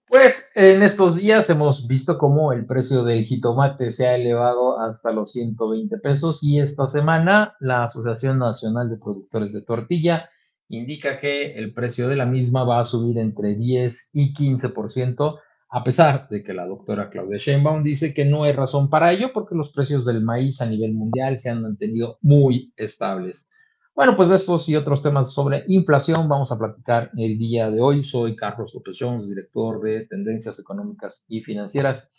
Pues en estos días hemos visto cómo el precio del jitomate se ha elevado hasta los 120 pesos y esta semana la Asociación Nacional de Productores de Tortilla indica que el precio de la misma va a subir entre 10 y 15%, a pesar de que la doctora Claudia Sheinbaum dice que no hay razón para ello porque los precios del maíz a nivel mundial se han mantenido muy estables. Bueno, pues de estos y otros temas sobre inflación vamos a platicar el día de hoy. Soy Carlos López Jones, director de Tendencias Económicas y Financieras.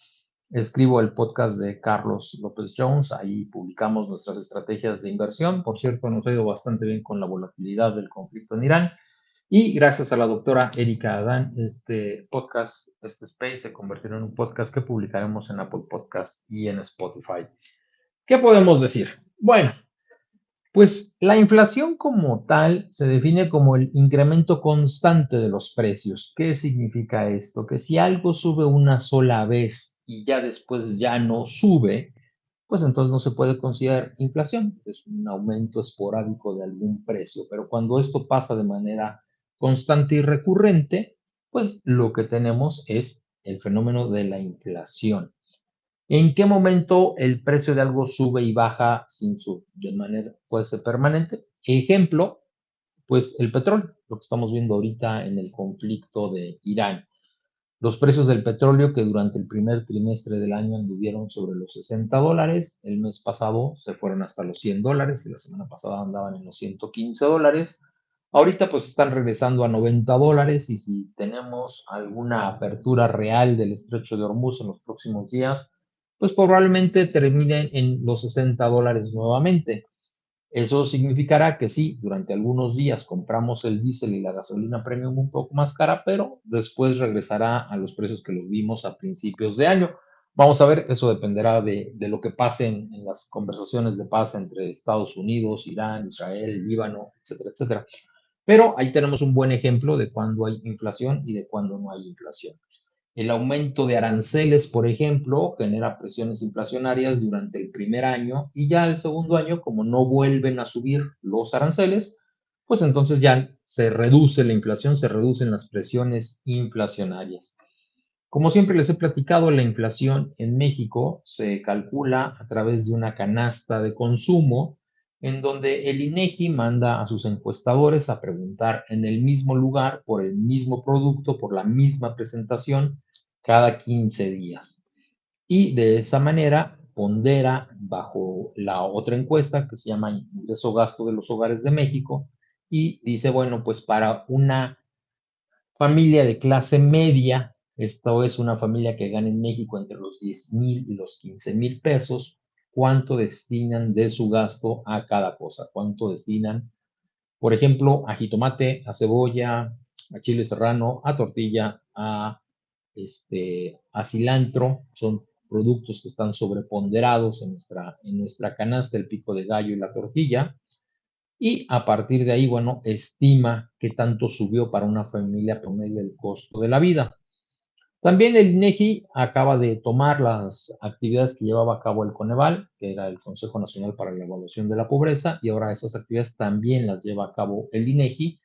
Escribo el podcast de Carlos López Jones. Ahí publicamos nuestras estrategias de inversión. Por cierto, nos ha ido bastante bien con la volatilidad del conflicto en Irán. Y gracias a la doctora Erika Adán, este podcast, este space se convirtió en un podcast que publicaremos en Apple Podcast y en Spotify. ¿Qué podemos decir? Bueno, pues la inflación como tal se define como el incremento constante de los precios. ¿Qué significa esto? Que si algo sube una sola vez y ya después ya no sube, pues entonces no se puede considerar inflación. Es un aumento esporádico de algún precio. Pero cuando esto pasa de manera constante y recurrente, pues lo que tenemos es el fenómeno de la inflación. ¿En qué momento el precio de algo sube y baja sin de manera pues, permanente? Ejemplo, pues el petróleo, lo que estamos viendo ahorita en el conflicto de Irán. Los precios del petróleo que durante el primer trimestre del año anduvieron sobre los $60, el mes pasado se fueron hasta los $100 y la semana pasada andaban en los $115. Ahorita pues están regresando a $90 y si tenemos alguna apertura real del estrecho de Hormuz en los próximos días, pues probablemente terminen en los $60 nuevamente. Eso significará que sí, durante algunos días compramos el diésel y la gasolina premium un poco más cara, pero después regresará a los precios que los vimos a principios de año. Vamos a ver, eso dependerá de lo que pase en las conversaciones de paz entre Estados Unidos, Irán, Israel, Líbano, etcétera, etcétera. Pero ahí tenemos un buen ejemplo de cuando hay inflación y de cuando no hay inflación. El aumento de aranceles, por ejemplo, genera presiones inflacionarias durante el primer año y ya el segundo año, como no vuelven a subir los aranceles, pues entonces ya se reduce la inflación, se reducen las presiones inflacionarias. Como siempre les he platicado, la inflación en México se calcula a través de una canasta de consumo en donde el INEGI manda a sus encuestadores a preguntar en el mismo lugar por el mismo producto, por la misma presentación, cada 15 días. Y de esa manera pondera bajo la otra encuesta que se llama Ingreso-Gasto de los Hogares de México y dice, bueno, pues para una familia de clase media, esto es una familia que gana en México entre los 10,000 y los 15,000 pesos, ¿cuánto destinan de su gasto a cada cosa? ¿Cuánto destinan, por ejemplo, a jitomate, a cebolla, a chile serrano, a tortilla, a cilantro? Son productos que están sobreponderados en nuestra canasta, el pico de gallo y la tortilla. Y a partir de ahí, bueno, estima qué tanto subió para una familia promedio el costo de la vida. También el INEGI acaba de tomar las actividades que llevaba a cabo el Coneval, que era el Consejo Nacional para la Evaluación de la Pobreza, y ahora esas actividades también las lleva a cabo el INEGI.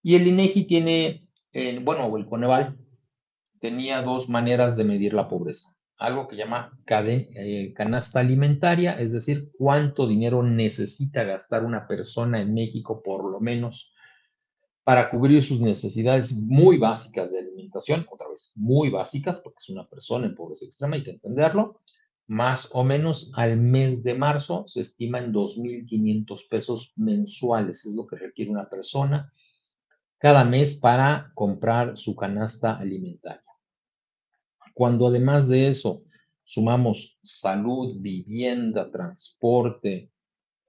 Y el INEGI tiene, bueno, el Coneval tenía dos maneras de medir la pobreza. Algo que llama canasta alimentaria, es decir, cuánto dinero necesita gastar una persona en México por lo menos para cubrir sus necesidades muy básicas de alimentación, otra vez, muy básicas, porque es una persona en pobreza extrema, hay que entenderlo. Más o menos al mes de marzo se estima en 2,500 pesos mensuales, es lo que requiere una persona cada mes para comprar su canasta alimentaria. Cuando además de eso sumamos salud, vivienda, transporte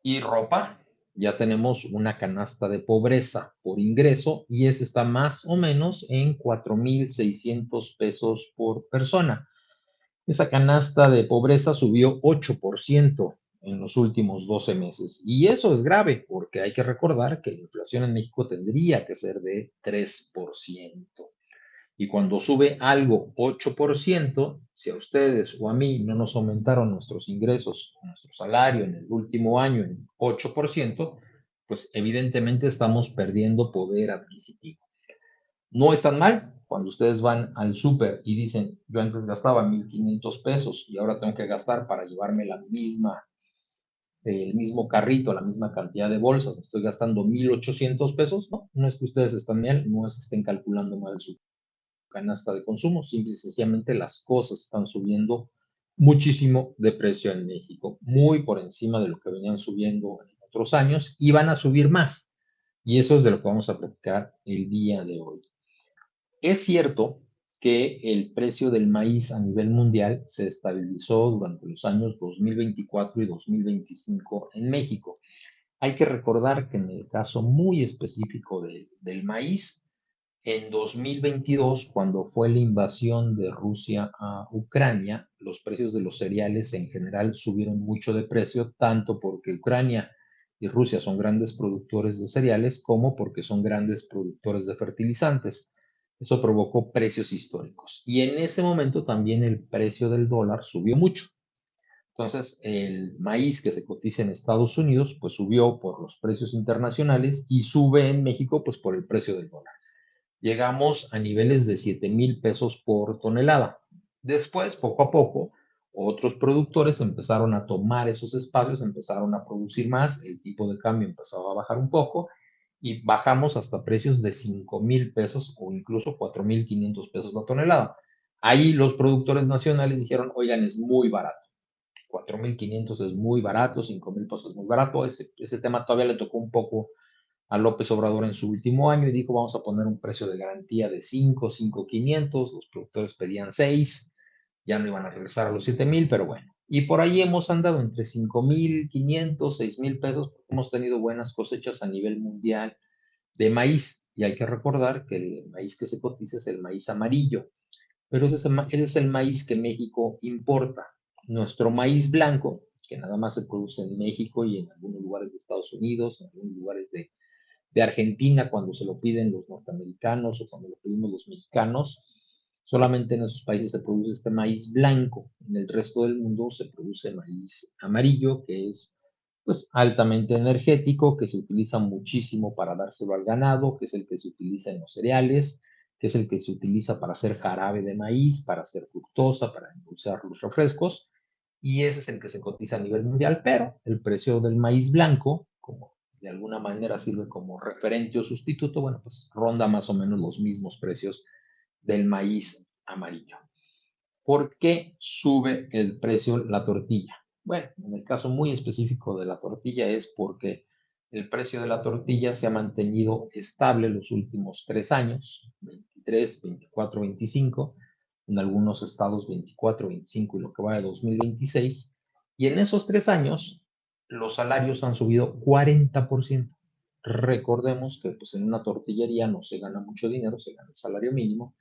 y ropa, ya tenemos una canasta de pobreza por ingreso y ese está más o menos en 4,600 pesos por persona. Esa canasta de pobreza subió 8% en los últimos 12 meses y eso es grave porque hay que recordar que la inflación en México tendría que ser de 3%. Y cuando sube algo 8%, si a ustedes o a mí no nos aumentaron nuestros ingresos, nuestro salario en el último año en 8%, pues evidentemente estamos perdiendo poder adquisitivo. No es tan mal cuando ustedes van al súper y dicen, yo antes gastaba 1,500 pesos y ahora tengo que gastar para llevarme el mismo carrito, la misma cantidad de bolsas, estoy gastando 1,800 pesos. No, no es que ustedes estén mal, no es que estén calculando mal su canasta de consumo, simple y sencillamente las cosas están subiendo muchísimo de precio en México, muy por encima de lo que venían subiendo en otros años y van a subir más. Y eso es de lo que vamos a platicar el día de hoy. Es cierto que el precio del maíz a nivel mundial se estabilizó durante los años 2024 y 2025 en México. Hay que recordar que en el caso muy específico del maíz, en 2022, cuando fue la invasión de Rusia a Ucrania, los precios de los cereales en general subieron mucho de precio, tanto porque Ucrania y Rusia son grandes productores de cereales como porque son grandes productores de fertilizantes. Eso provocó precios históricos. Y en ese momento también el precio del dólar subió mucho. Entonces, el maíz que se cotiza en Estados Unidos, pues subió por los precios internacionales y sube en México, pues por el precio del dólar. Llegamos a niveles de 7,000 pesos por tonelada. Después, poco a poco, otros productores empezaron a tomar esos espacios, empezaron a producir más, el tipo de cambio empezó a bajar un poco y bajamos hasta precios de 5,000 pesos o incluso 4,500 pesos la tonelada. Ahí los productores nacionales dijeron, oigan, es muy barato. 4,500 es muy barato, 5,000 pesos es muy barato. Ese tema todavía le tocó un poco a López Obrador en su último año y dijo, vamos a poner un precio de garantía de 5,500. Los productores pedían 6, ya no iban a regresar a los 7,000, pero bueno. Y por ahí hemos andado entre 5,500, 6,000 pesos. Hemos tenido buenas cosechas a nivel mundial de maíz. Y hay que recordar que el maíz que se cotiza es el maíz amarillo, pero ese es el maíz que México importa. Nuestro maíz blanco, que nada más se produce en México y en algunos lugares de Estados Unidos, en algunos lugares de Argentina cuando se lo piden los norteamericanos o cuando lo pedimos los mexicanos. Solamente en esos países se produce este maíz blanco. En el resto del mundo se produce maíz amarillo, que es pues altamente energético, que se utiliza muchísimo para dárselo al ganado, que es el que se utiliza en los cereales, que es el que se utiliza para hacer jarabe de maíz, para hacer fructosa, para endulzar los refrescos, y ese es el que se cotiza a nivel mundial, pero el precio del maíz blanco, como de alguna manera sirve como referente o sustituto, bueno, pues ronda más o menos los mismos precios del maíz amarillo. ¿Por qué sube el precio la tortilla? Bueno, en el caso muy específico de la tortilla es porque el precio de la tortilla se ha mantenido estable los últimos 3 años, 23, 24, 25, en algunos estados 24, 25 y lo que va de 2026. Y en esos 3 años los salarios han subido 40%. Recordemos que pues, en una tortillería no se gana mucho dinero, se gana el salario mínimo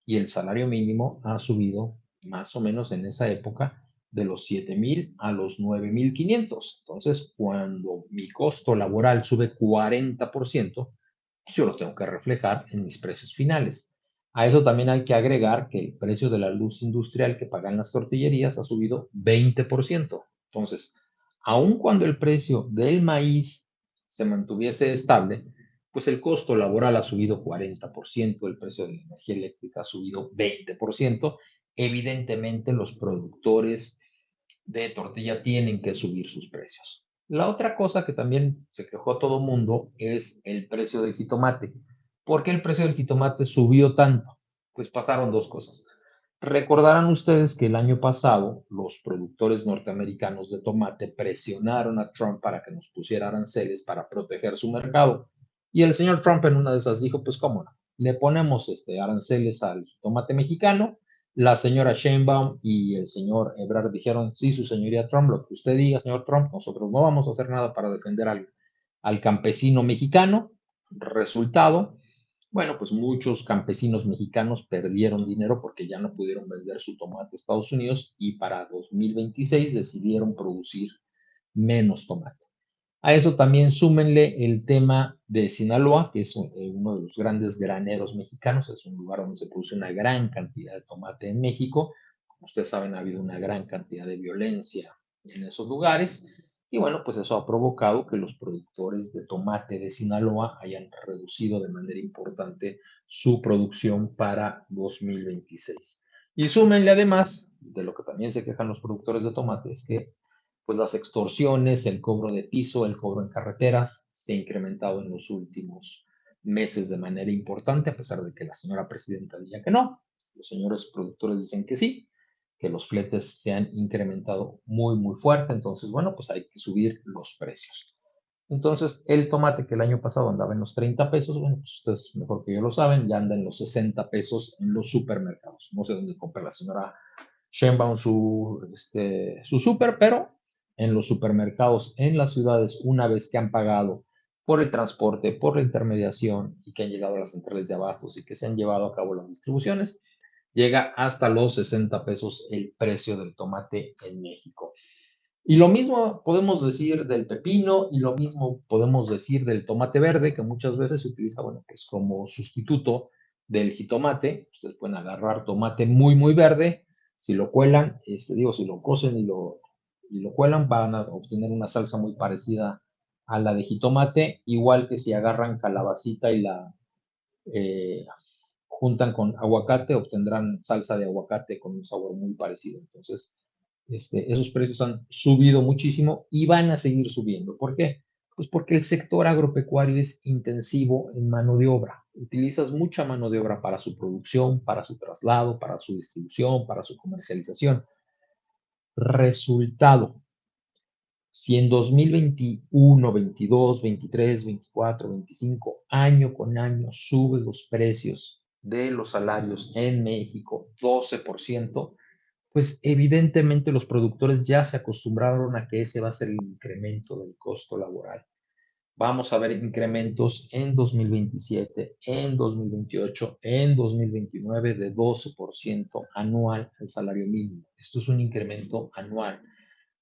y el salario mínimo ha subido más o menos en esa época de los 7,000 a los 9,500. Entonces, cuando mi costo laboral sube 40%, yo lo tengo que reflejar en mis precios finales. A eso también hay que agregar que el precio de la luz industrial que pagan las tortillerías ha subido 20%. Entonces, aun cuando el precio del maíz se mantuviese estable, pues el costo laboral ha subido 40%, el precio de la energía eléctrica ha subido 20%. Evidentemente, los productores de tortilla tienen que subir sus precios. La otra cosa que también se quejó todo mundo es el precio del jitomate. ¿Por qué el precio del jitomate subió tanto? Pues pasaron dos cosas. Recordarán ustedes que el año pasado los productores norteamericanos de tomate presionaron a Trump para que nos pusiera aranceles para proteger su mercado. Y el señor Trump en una de esas dijo, pues cómo no, le ponemos aranceles al tomate mexicano. La señora Sheinbaum y el señor Ebrard dijeron, sí, su señoría Trump, lo que usted diga, señor Trump, nosotros no vamos a hacer nada para defender al campesino mexicano. Resultado, bueno, pues muchos campesinos mexicanos perdieron dinero porque ya no pudieron vender su tomate a Estados Unidos y para 2026 decidieron producir menos tomate. A eso también súmenle el tema de Sinaloa, que es uno de los grandes graneros mexicanos, es un lugar donde se produce una gran cantidad de tomate en México. Como ustedes saben, ha habido una gran cantidad de violencia en esos lugares. Y bueno, pues eso ha provocado que los productores de tomate de Sinaloa hayan reducido de manera importante su producción para 2026. Y súmenle además, de lo que también se quejan los productores de tomate, es que pues las extorsiones, el cobro de piso, el cobro en carreteras se ha incrementado en los últimos meses de manera importante, a pesar de que la señora presidenta diga que no. Los señores productores dicen que sí, que los fletes se han incrementado muy, muy fuerte. Entonces, bueno, pues hay que subir los precios. Entonces, el tomate que el año pasado andaba en los 30 pesos, bueno, pues ustedes mejor que yo lo saben, ya anda en los 60 pesos en los supermercados. No sé dónde compra la señora Sheinbaum su súper, pero en los supermercados en las ciudades, una vez que han pagado por el transporte, por la intermediación y que han llegado a las centrales de abastos y que se han llevado a cabo las distribuciones, llega hasta los 60 pesos el precio del tomate en México. Y lo mismo podemos decir del pepino y lo mismo podemos decir del tomate verde, que muchas veces se utiliza, bueno, pues como sustituto del jitomate. Ustedes pueden agarrar tomate muy, muy verde, si lo cuelan, si lo cocen y lo cuelan, van a obtener una salsa muy parecida a la de jitomate, igual que si agarran calabacita y la eh, juntan con aguacate, obtendrán salsa de aguacate con un sabor muy parecido. Entonces, esos precios han subido muchísimo y van a seguir subiendo. ¿Por qué? Pues porque el sector agropecuario es intensivo en mano de obra. Utilizas mucha mano de obra para su producción, para su traslado, para su distribución, para su comercialización. Resultado, si en 2021, 22, 23, 24, 25, año con año suben los precios de los salarios en México 12%, pues evidentemente los productores ya se acostumbraron a que ese va a ser el incremento del costo laboral. Vamos a ver incrementos en 2027, en 2028, en 2029 de 12% anual al salario mínimo. Esto es un incremento anual,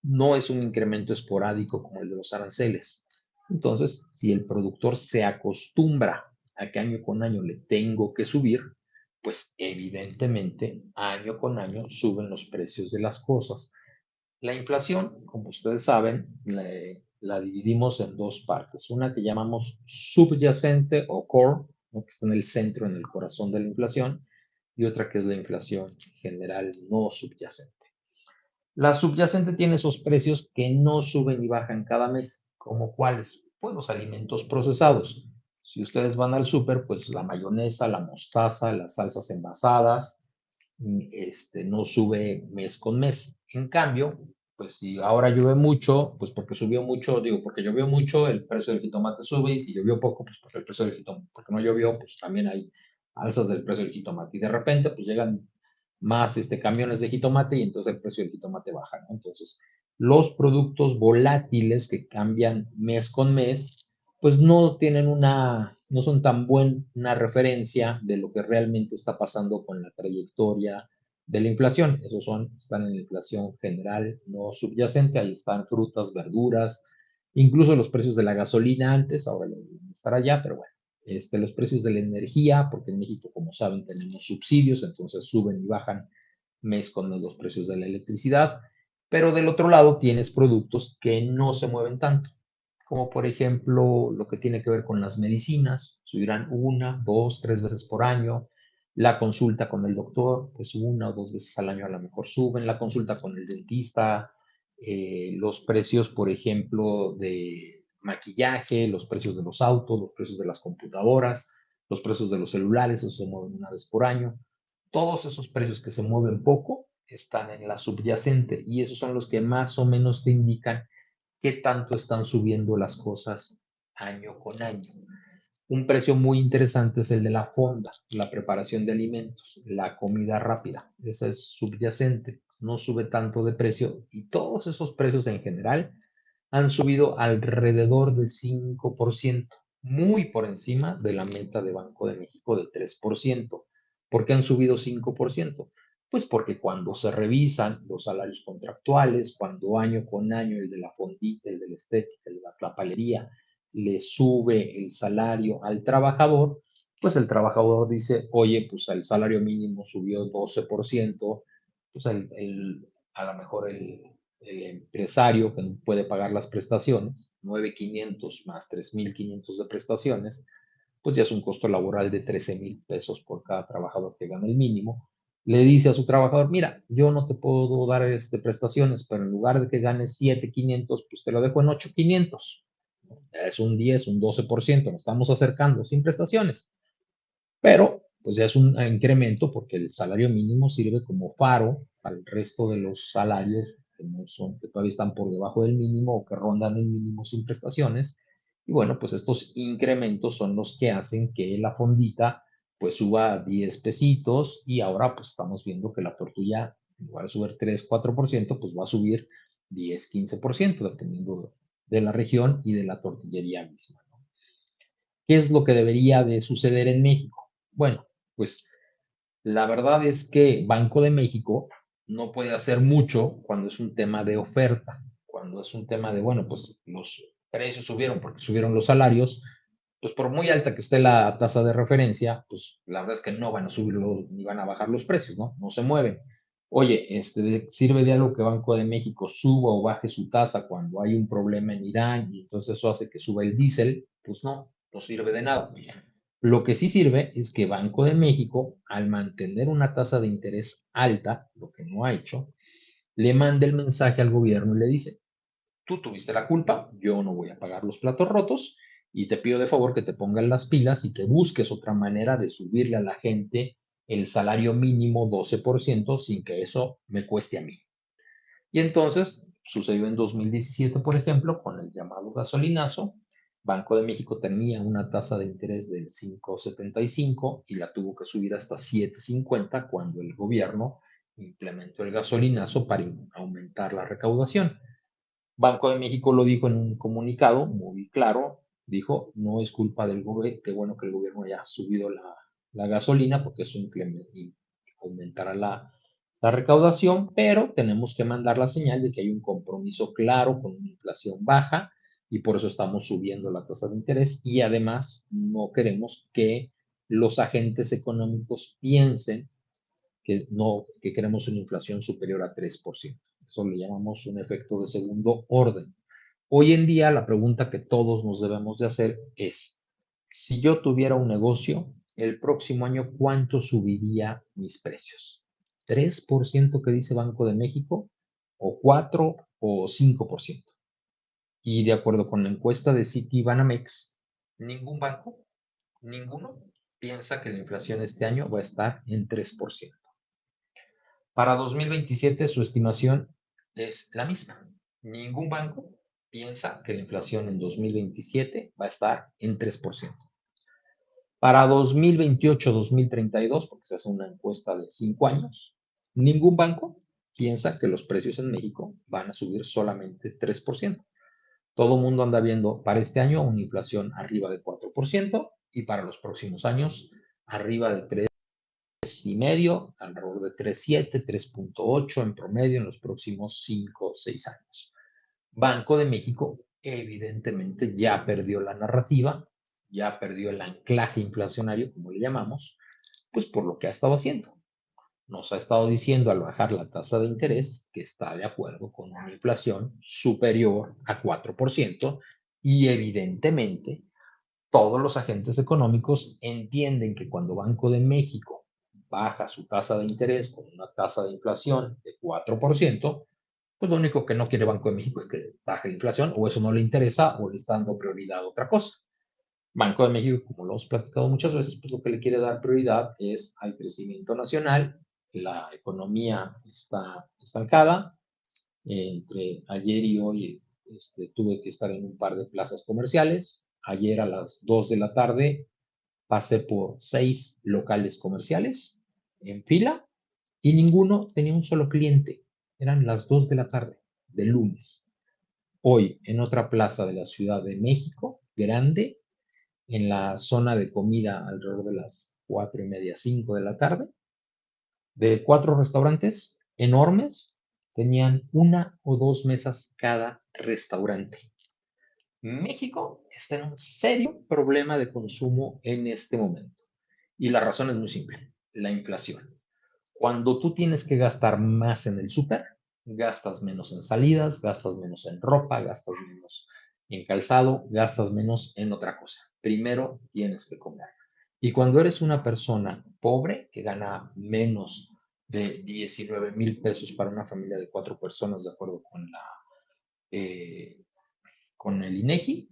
no es un incremento esporádico como el de los aranceles. Entonces, si el productor se acostumbra a que año con año le tengo que subir, pues evidentemente año con año suben los precios de las cosas. La inflación, como ustedes saben, la dividimos en dos partes. Una que llamamos subyacente o core, ¿no? Que está en el centro, en el corazón de la inflación, y otra que es la inflación general no subyacente. La subyacente tiene esos precios que no suben y bajan cada mes, como cuáles, pues los alimentos procesados. Si ustedes van al súper, pues la mayonesa, la mostaza, las salsas envasadas, no sube mes con mes. En cambio, pues si ahora llueve mucho, pues porque subió mucho, digo, porque llovió mucho, el precio del jitomate sube, y si llovió poco, pues porque el precio del jitomate, porque no llovió, pues también hay alzas del precio del jitomate. Y de repente, pues llegan más camiones de jitomate y entonces el precio del jitomate baja, ¿no? Entonces, los productos volátiles que cambian mes con mes, pues no tienen no son tan buena referencia de lo que realmente está pasando con la trayectoria de la inflación. Están en la inflación general no subyacente, ahí están frutas, verduras, incluso los precios de la gasolina antes, ahora estará ya, pero bueno, los precios de la energía, porque en México, como saben, tenemos subsidios, entonces suben y bajan mes con mes los precios de la electricidad, pero del otro lado tienes productos que no se mueven tanto, como por ejemplo lo que tiene que ver con las medicinas, subirán una, dos, tres veces por año. La consulta con el doctor, pues una o dos veces al año a lo mejor suben. La consulta con el dentista, los precios, por ejemplo, de maquillaje, los precios de los autos, los precios de las computadoras, los precios de los celulares, eso se mueven una vez por año. Todos esos precios que se mueven poco están en la subyacente y esos son los que más o menos te indican qué tanto están subiendo las cosas año con año. Un precio muy interesante es el de la fonda, la preparación de alimentos, la comida rápida. Esa es subyacente, no sube tanto de precio y todos esos precios en general han subido alrededor del 5%, muy por encima de la meta de Banco de México de 3%. ¿Por qué han subido 5%? Pues porque cuando se revisan los salarios contractuales, cuando año con año el de la fondita, el de la estética, el de la tlapalería, le sube el salario al trabajador, pues el trabajador dice, oye, pues el salario mínimo subió 12%, pues a lo mejor el empresario que no puede pagar las prestaciones, 9,500 más 3,500 de prestaciones, pues ya es un costo laboral de 13,000 pesos por cada trabajador que gana el mínimo. Le dice a su trabajador, mira, yo no te puedo dar prestaciones, pero en lugar de que ganes 7,500, pues te lo dejo en 8,500. Es un 10, un 12%, nos estamos acercando sin prestaciones. Pero, pues ya es un incremento porque el salario mínimo sirve como faro para el resto de los salarios que no son, que todavía están por debajo del mínimo o que rondan el mínimo sin prestaciones. Y bueno, pues estos incrementos son los que hacen que la fondita pues suba a 10 pesitos y ahora pues estamos viendo que la tortilla, en lugar de subir 3, 4%, pues va a subir 10, 15%, dependiendo de la región y de la tortillería misma. ¿Qué es lo que debería de suceder en México? Bueno, pues la verdad es que Banco de México no puede hacer mucho cuando es un tema de oferta, cuando es un tema de, bueno, pues los precios subieron porque subieron los salarios, pues por muy alta que esté la tasa de referencia, pues la verdad es que no van a subirlo ni van a bajar los precios, ¿no? No se mueven. Oye, sirve de algo que Banco de México suba o baje su tasa cuando hay un problema en Irán y entonces eso hace que suba el diésel, pues no, no sirve de nada. Lo que sí sirve es que Banco de México, al mantener una tasa de interés alta, lo que no ha hecho, le manda el mensaje al gobierno y le dice, tú tuviste la culpa, yo no voy a pagar los platos rotos y te pido de favor que te pongan las pilas y que busques otra manera de subirle a la gente el salario mínimo 12% sin que eso me cueste a mí. Y entonces sucedió en 2017, por ejemplo, con el llamado gasolinazo. Banco de México tenía una tasa de interés del 5,75 y la tuvo que subir hasta 7,50 cuando el gobierno implementó el gasolinazo para aumentar la recaudación. Banco de México lo dijo en un comunicado muy claro, dijo, no es culpa del gobierno, qué bueno que el gobierno haya subido la gasolina porque eso aumentará la recaudación, pero tenemos que mandar la señal de que hay un compromiso claro con una inflación baja y por eso estamos subiendo la tasa de interés y además no queremos que los agentes económicos piensen que, no, que queremos una inflación superior a 3%. Eso le llamamos un efecto de segundo orden. Hoy en día la pregunta que todos nos debemos de hacer es, si yo tuviera un negocio, el próximo año, ¿cuánto subiría mis precios? ¿3% que dice Banco de México? ¿O 4 o 5%? Y de acuerdo con la encuesta de Citibanamex, ningún banco, ninguno, piensa que la inflación este año va a estar en 3%. Para 2027 su estimación es la misma. Ningún banco piensa que la inflación en 2027 va a estar en 3%. Para 2028-2032, porque se hace una encuesta de 5 años, ningún banco piensa que los precios en México van a subir solamente 3%. Todo el mundo anda viendo para este año una inflación arriba de 4% y para los próximos años arriba de 3,5, alrededor de 3,7, 3,8 en promedio en los próximos 5 o 6 años. Banco de México evidentemente ya perdió la narrativa, ya perdió el anclaje inflacionario, como le llamamos, pues por lo que ha estado haciendo. Nos ha estado diciendo al bajar la tasa de interés que está de acuerdo con una inflación superior a 4% y evidentemente todos los agentes económicos entienden que cuando Banco de México baja su tasa de interés con una tasa de inflación de 4%, pues lo único que no quiere Banco de México es que baje la inflación o eso no le interesa o le está dando prioridad a otra cosa. Banco de México, como lo hemos platicado muchas veces, pues lo que le quiere dar prioridad es al crecimiento nacional. La economía está estancada. Entre ayer y hoy tuve que estar en un par de plazas comerciales. Ayer a las 2 de la tarde pasé por 6 locales comerciales en fila y ninguno tenía un solo cliente. Eran las 2 de la tarde de lunes. Hoy en otra plaza de la Ciudad de México, grande, en la zona de comida alrededor de las 4:30, 5 de la tarde, de 4 restaurantes enormes, tenían una o dos mesas cada restaurante. México está en un serio problema de consumo en este momento. Y la razón es muy simple, la inflación. Cuando tú tienes que gastar más en el súper, gastas menos en salidas, gastas menos en ropa, gastas menos en calzado, gastas menos en otra cosa. Primero tienes que comer. Y cuando eres una persona pobre que gana menos de 19,000 pesos para una familia de 4 personas, de acuerdo eh, con el INEGI,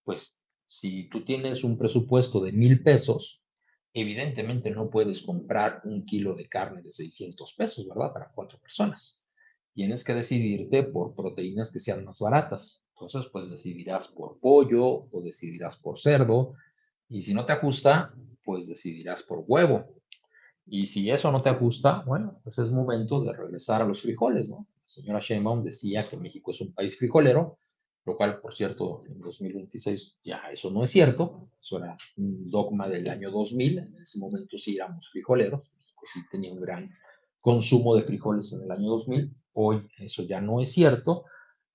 pues si tú tienes un presupuesto de 1,000 pesos, evidentemente no puedes comprar un kilo de carne de 600 pesos, ¿verdad? Para 4 personas. Tienes que decidirte por proteínas que sean más baratas. Entonces, pues decidirás por pollo o decidirás por cerdo. Y si no te gusta, pues decidirás por huevo. Y si eso no te gusta, bueno, pues es momento de regresar a los frijoles, ¿no? La señora Sheinbaum decía que México es un país frijolero, lo cual, por cierto, en 2026 ya eso no es cierto, eso era un dogma del año 2000, en ese momento sí éramos frijoleros, México sí tenía un gran consumo de frijoles en el año 2000, hoy eso ya no es cierto,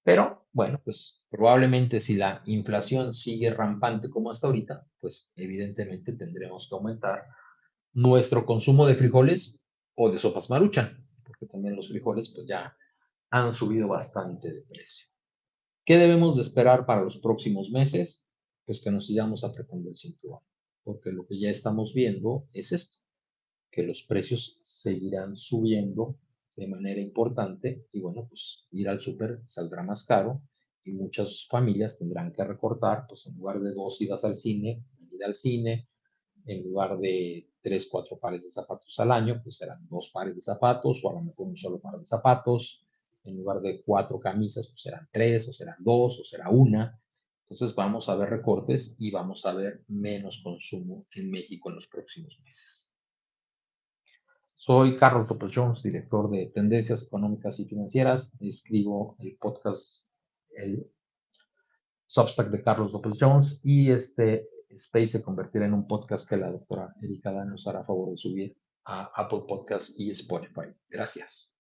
pero bueno, pues probablemente si la inflación sigue rampante como hasta ahorita, pues evidentemente tendremos que aumentar nuestro consumo de frijoles o de sopas Maruchan, porque también los frijoles pues ya han subido bastante de precio. ¿Qué debemos de esperar para los próximos meses? Pues que nos sigamos apretando el cinturón, porque lo que ya estamos viendo es esto, que los precios seguirán subiendo de manera importante y bueno, pues ir al súper saldrá más caro y muchas familias tendrán que recortar, pues en lugar de 2 idas al cine, una ida al cine, en lugar de 3, 4 pares de zapatos al año, pues serán 2 pares de zapatos o a lo mejor un solo par de zapatos. En lugar de 4 camisas, pues serán 3 o serán 2 o será una. Entonces vamos a ver recortes y vamos a ver menos consumo en México en los próximos meses. Soy Carlos López Jones, director de Tendencias Económicas y Financieras. Escribo el podcast, el Substack de Carlos López Jones y este space se convertirá en un podcast que la doctora Erika Dan nos hará favor de subir a Apple Podcast y Spotify. Gracias.